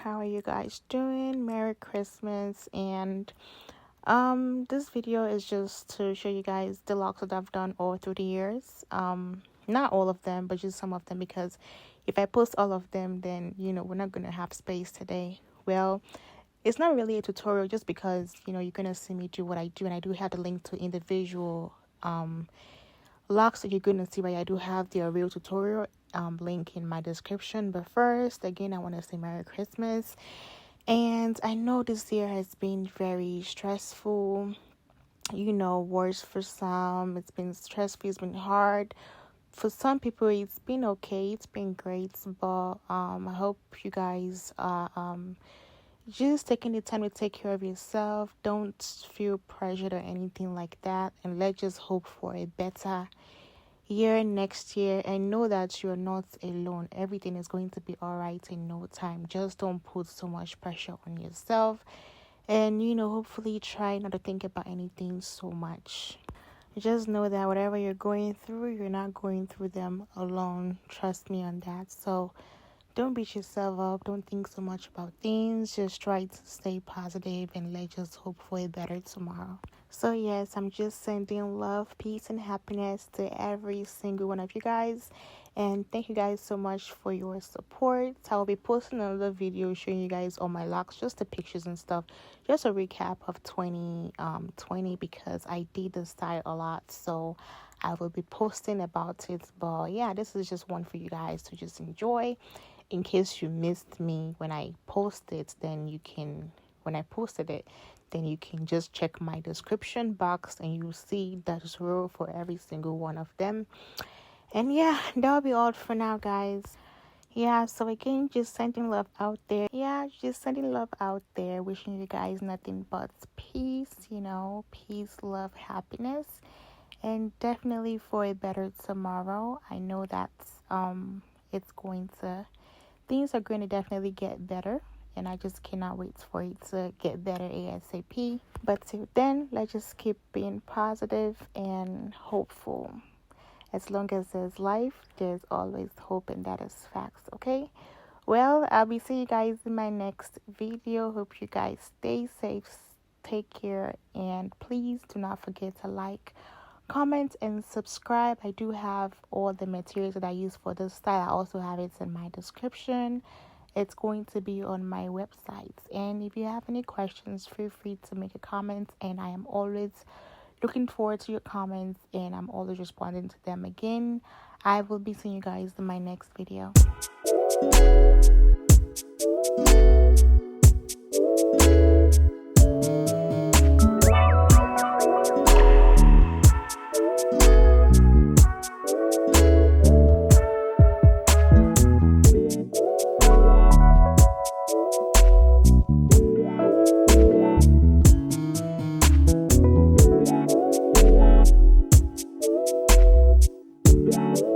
how are you guys doing? Merry Christmas. And this video is just to show you guys the locks that I've done all through the years. Not all of them, but just some of them, because if I post all of them, then we're not gonna have space today. Well, it's not really a tutorial, just because you're gonna see me do what I do, and I do have the link to individual locks that you're gonna see. Right, I do have the real tutorial link in my description. But first, again, I want to say Merry Christmas. And I know this year has been very stressful, worse for some. It's been stressful, it's been hard. For some people, it's been okay, it's been great. But I hope you guys are just taking the time to take care of yourself. Don't feel pressured or anything like that, and let's just hope for a better year next year, and know that you're not alone. Everything is going to be all right in no time. Just don't put so much pressure on yourself, and hopefully try not to think about anything so much. Just know that whatever you're going through, you're not going through them alone. Trust me on that. So don't beat yourself up. Don't think so much about things. Just try to stay positive, and let's just hope for a better tomorrow. So yes, I'm just sending love, peace, and happiness to every single one of you guys. And thank you guys so much for your support. I will be posting another video showing you guys all my locks, just the pictures and stuff. Just a recap of 2020, because I did the style a lot. So I will be posting about it. But yeah, this is just one for you guys to just enjoy. In case you missed me when I posted it, then you can just check my description box, and you'll see that tutorial for every single one of them. And yeah, that'll be all for now, guys. Yeah, so again, just sending love out there. Wishing you guys nothing but peace, peace, love, happiness, and definitely for a better tomorrow. I know that things are going to definitely get better, and I just cannot wait for it to get better ASAP. But till then, let's just keep being positive and hopeful. As long as there's life, there's always hope, and that is facts, okay? Well, I'll be seeing you guys in my next video. Hope you guys stay safe, take care, and please do not forget to like, comment, and subscribe. I do have all the materials that I use for this style. I also have it in my description. It's going to be on my website. And if you have any questions, feel free to make a comment, and I am always looking forward to your comments, and I'm always responding to them. Again, I will be seeing you guys in my next video. Yeah.